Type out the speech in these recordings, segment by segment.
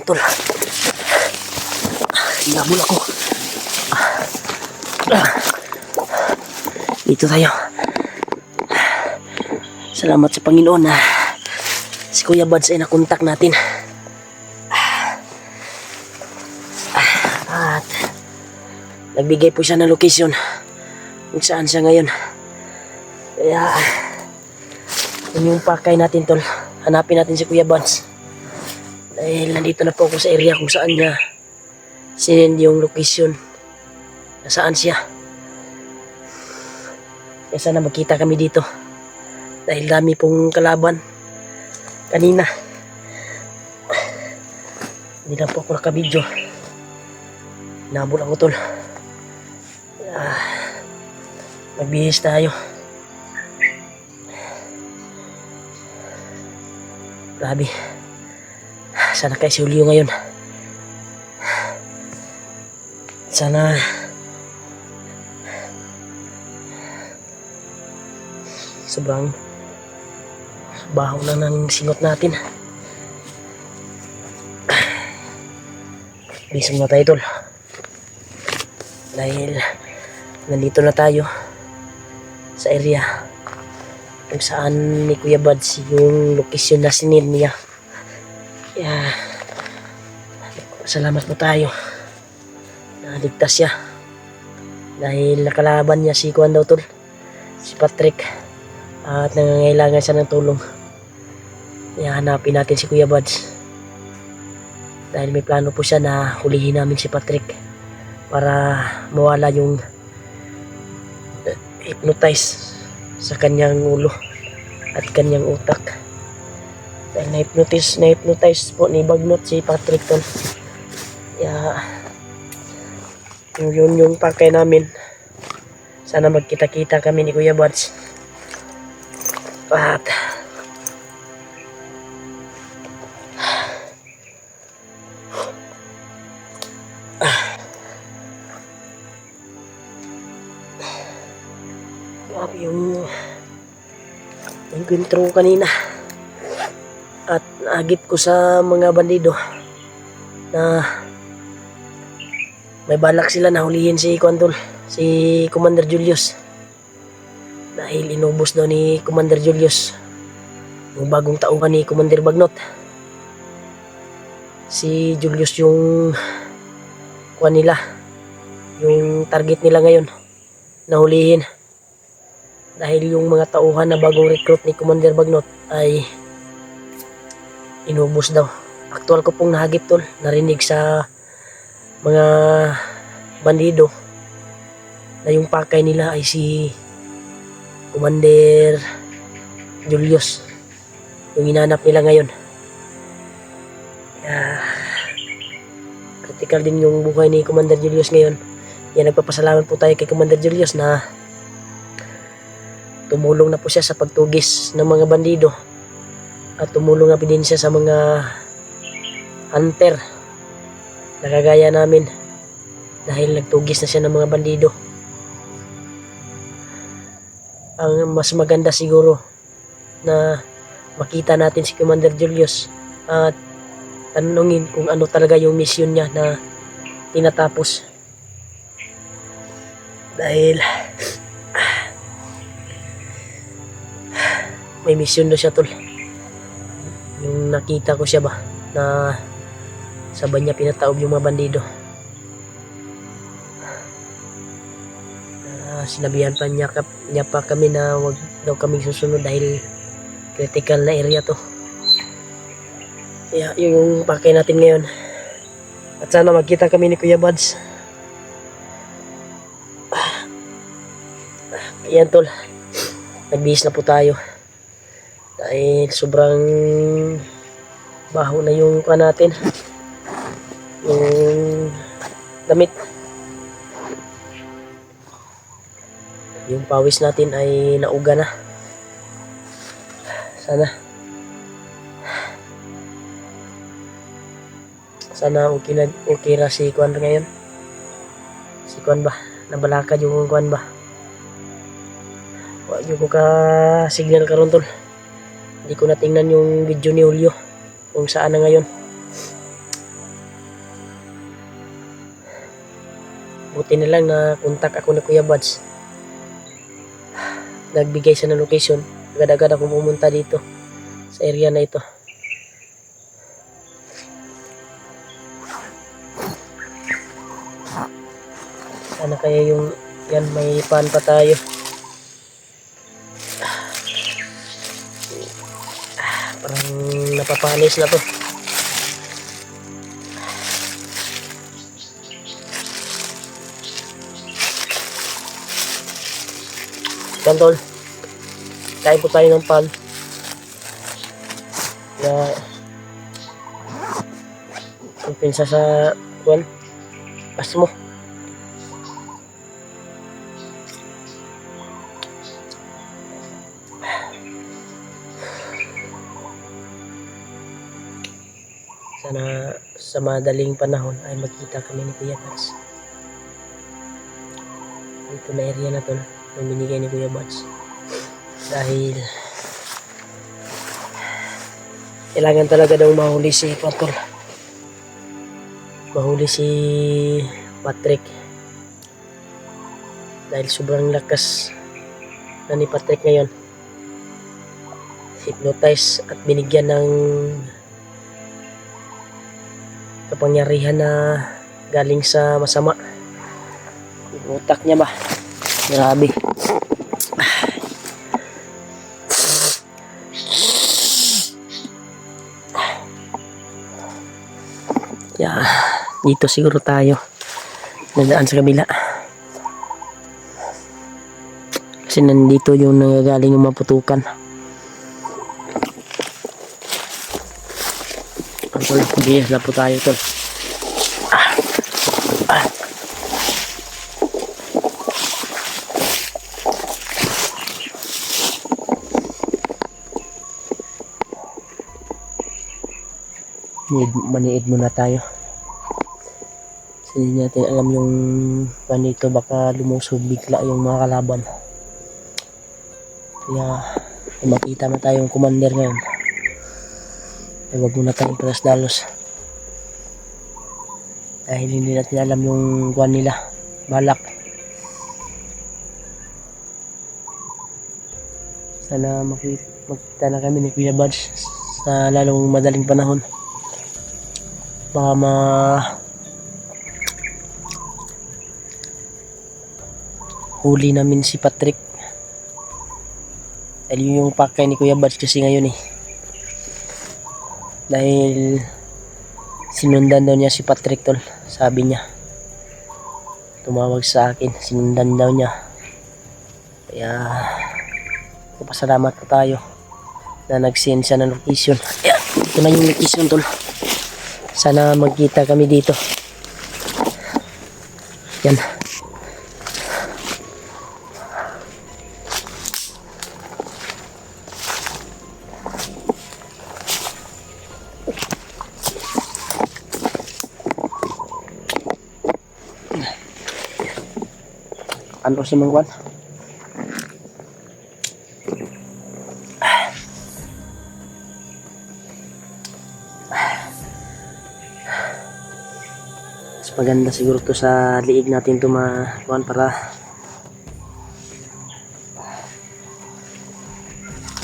tol. Hinabol ako. Dito tayo. Salamat sa Panginoon na si Kuya Buds ay nakontak natin. At nagbigay po siya ng location kung saan siya ngayon. Kaya yun yung pakay natin tol. Hanapin natin si Kuya Buds. Dahil nandito na po ako sa area kung saan niya sinend yung location. Nasaan siya. Kaya sana magkita kami dito. Dahil dami pong kalaban kanina. Hindi na po ako nakabidyo. Nabol ako tol. Magbihis tayo. Grabe. Sana kay si Julio ngayon. Sana sobrang baho na ng singot natin. Bisong na tayo tol. Dahil nandito na tayo sa area kung saan ni Kuya Buds yung location na sinil niya. Kaya salamat po tayo na ligtas siya dahil nakalaban niya si Kuan daw tol, si Patrick, at nangangailangan siya ng tulong. Kaya hanapin natin si Kuya Buds dahil may plano po siya na hulihin namin si Patrick para mawala yung hypnotize sa kanyang ulo at kanyang utak. Dahil na-hypnotize po ni Bagnot si Patrick tol. Kaya yun yung pakay namin. Sana magkita-kita kami ni Kuya Buds. At grabe yung intro kanina. At naagip ko sa mga bandido na may balak sila na hulihin si Kuantol, si Commander Julius. Dahil inubos daw ni Commander Julius yung bagong tauhan ni Commander Bagnot. Si Julius yung kuan nila, yung target nila ngayon na hulihin. Dahil yung mga tauhan na bagong recruit ni Commander Bagnot ay inubos daw. Aktual ko pong nahagip tol, narinig sa mga bandido na yung pakay nila ay si Commander Julius, yung inanap nila ngayon. Critical din yung buhay ni Commander Julius ngayon. Yan, nagpapasalamat po tayo kay Commander Julius na tumulong na po siya sa pagtugis ng mga bandido at tumulong na din siya sa mga hunter na kagaya namin dahil nagtugis na siya ng mga bandido. Ang mas maganda siguro na makita natin si Commander Julius at tanungin kung ano talaga yung mission niya na tinatapos. Dahil may mission daw siya tol. Yung nakita ko siya ba na sabay niya pinataob yung mga bandido. Sinabihan pa niya pa kami na wag daw kaming susunod dahil critical na area to. Kaya yun yung pakay natin ngayon. At sana magkita kami ni Kuya Buds. Ayan tol, nagbihis na po tayo dahil sobrang baho na yung pa natin, yung damit. Yung pawis natin ay nauga na. Sana okay ra si Kuan ngayon. Si Kuan ba? Nabalakad yung Kuan ba? Wag yung ko ka signal karon tol. Hindi ko na tingnan yung video ni Julio kung saan na ngayon. Buti na lang na kontak ako ni Kuya Buds. Nagbigay siya ng location. Agad-agad ako pumunta dito sa area na ito. Sana kaya yung yan, may pan pa tayo. Parang napapanis na to. Yan tol, kain po tayo ng pan. Na kumpensa sa kuwan, pasmo. Sana sa madaling panahon ay magkita kami ni Kuya Buds. Dito na area na to na binigay ni Kuya Buds. Dahil kailangan talaga daw mahuli si Patol. Mahuli si Patrick. Dahil sobrang lakas na ni Patrick ngayon. Hypnotize at binigyan ng kapangyarihan na galing sa masama. Yung utak niya ba? Grabe. Yeah, dito siguro tayo nadaan sa kabila. Kasi nandito yung nangagaling yung maputukan. Tol, bihis na po tayo tol. Maniid muna tayo. Kasi hindi natin alam yung panito, baka lumusog bigla yung mga kalaban. Kaya kung makita na tayong commander ngayon, ay wag muna tayong palas-dalos. Dahil hindi natin alam yung kuwan nila, balak. Sana makita na kami ni Kuya Buds sa lalong madaling panahon. Baka huli namin si Patrick. Dahil yung pakay ni Kuya Buds kasi ngayon eh. Dahil sinundan daw niya si Patrick tol. Sabi niya, tumawag sa akin, sinundan daw niya. Kaya pasalamat po tayo na nag-send siya ng location. Ayan, ito na yung location tol. Sana magkita kami dito. Yan. Ano si Mangwan? Mas maganda siguro to sa liig natin to makuhan para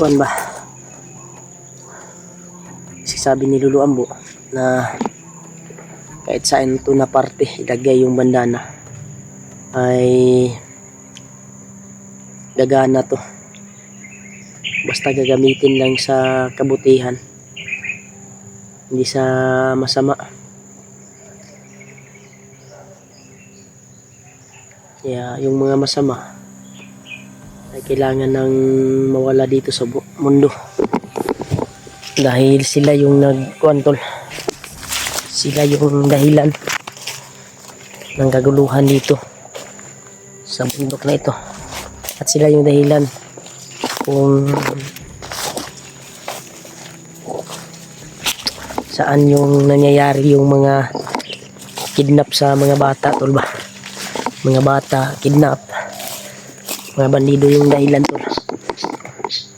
kuhan ba? Kasi sabi ni Lulu Ambo na kahit saan to na parte ilagay yung bandana ay gagana to, basta gagamitin lang sa kabutihan, hindi sa masama. Kaya yung mga masama ay kailangan ng mawala dito sa mundo, dahil sila yung nagkuantol, sila yung dahilan ng kaguluhan dito sa bundok na ito. At sila yung dahilan kung saan yung nangyayari yung mga kidnap sa mga bata tol ba. Mga bata, kidnap. Mga bandido yung dahilan tol.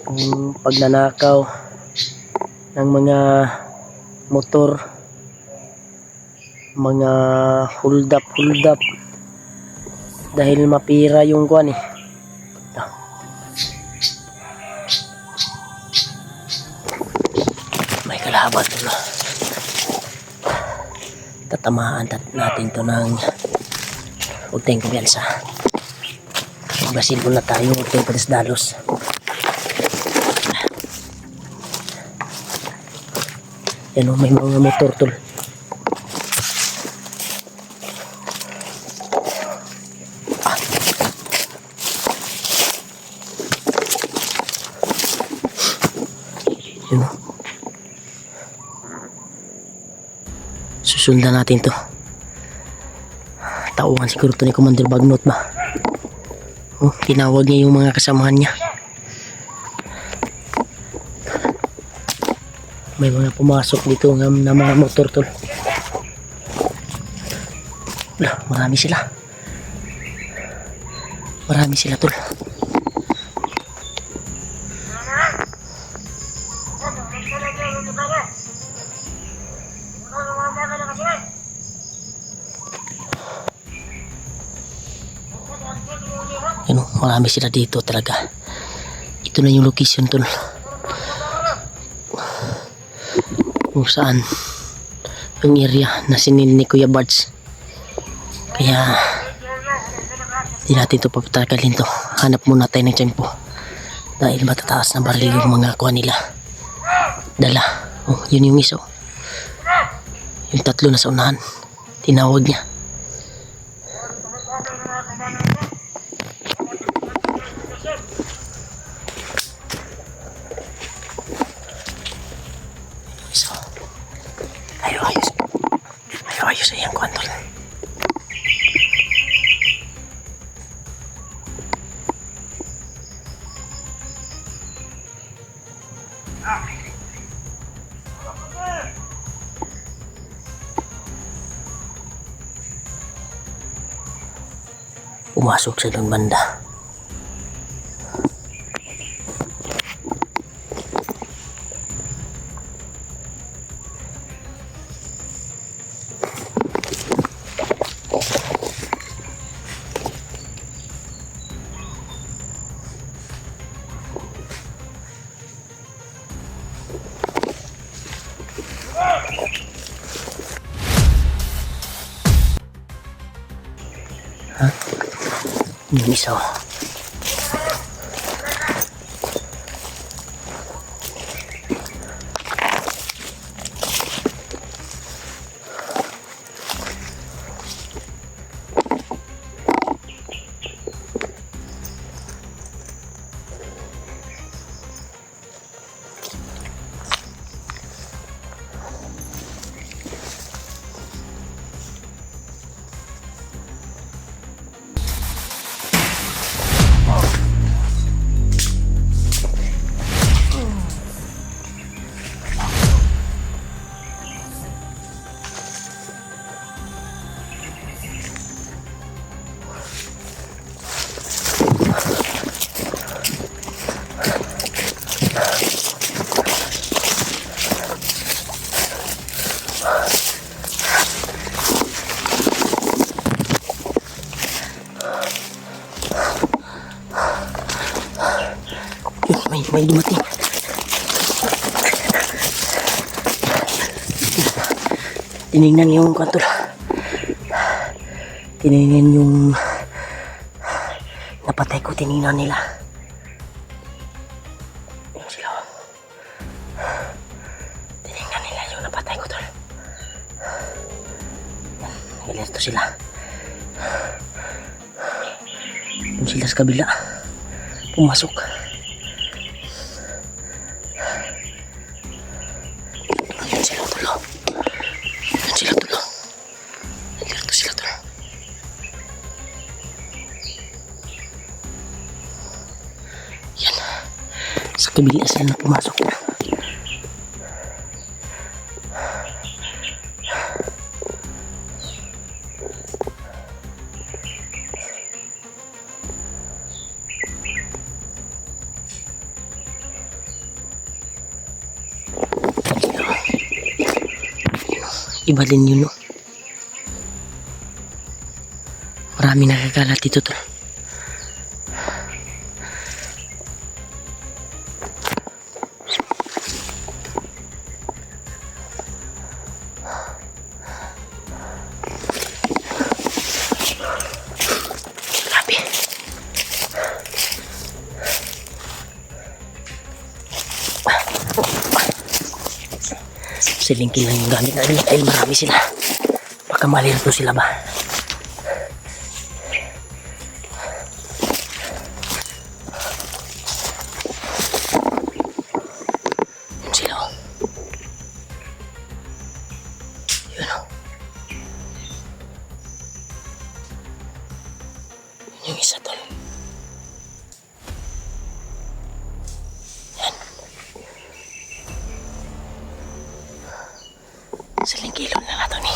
Kung pagnanakaw ng mga motor, mga hold up, dahil mapira yung kuan eh. Ito. May kalaban to. Tatamaan natin to ng huwag tayong kumpiyansa. Basil muna tayo, huwag tayong padasdalos. Yan o, may mga motor tol. Yan o. Susundan natin to. Tauhan siguro to ni Commander Bagnot ba? Oh, tinawag niya yung mga kasamahan niya. May mga pumasok dito na mga motor tol. Wala, marami sila. Marami sila tol. Ano, marami sila dito talaga. Ito na yung location tol. Kung saan yung area na sinil ni Kuya Bards. Kaya di natin ito papatagalin to. Hanap muna tayo ng tiyempo dahil matataas na baril yung mga kuha nila dala. Oh, yun yung iso, yung tatlo na sa unahan tinawag niya. Ayos ay ang kwantol. Pumasok sa doon banda. Ha? Yung isa. May dumating. Tinignan yung kantor. Tinignan yung napatay ko, tinignan nila. Yung sila. Tinignan nila yung napatay ko tol. Alerto sila. Yung sila sa kabila. Pumasok. Sa kabila sila na pumasok na. Iba din yun, no? Marami nakakalat dito tol. Grabe. Silingki lang yung gamit natin dahil marami sila. Baka malilito sila ba? Yun sila oh. Yun oh. Yun yung isa tol. Yan. Silingkilon na nato ni.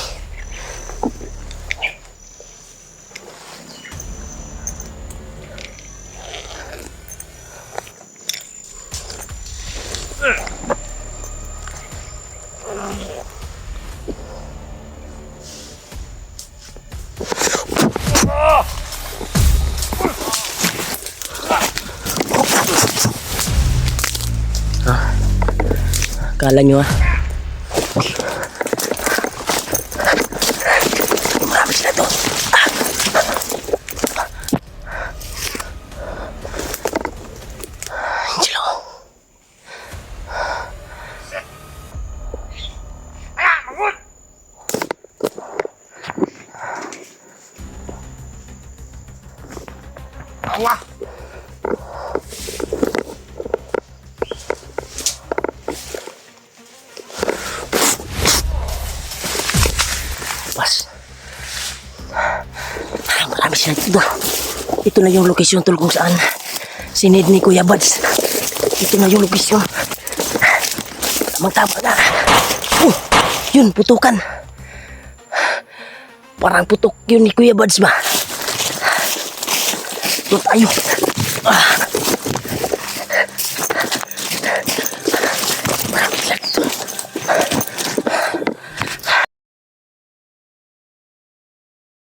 Kala nyo marami sila to. Yun sila oh. Pas. Marami sila dito. Ito na yung lokasyon tol kung saan sinid ni Kuya Buds. Ito na yung lokasyon. Tamang-tama na. Yun, putukan. Parang putok yun ni Kuya Buds ba? Doon tayo.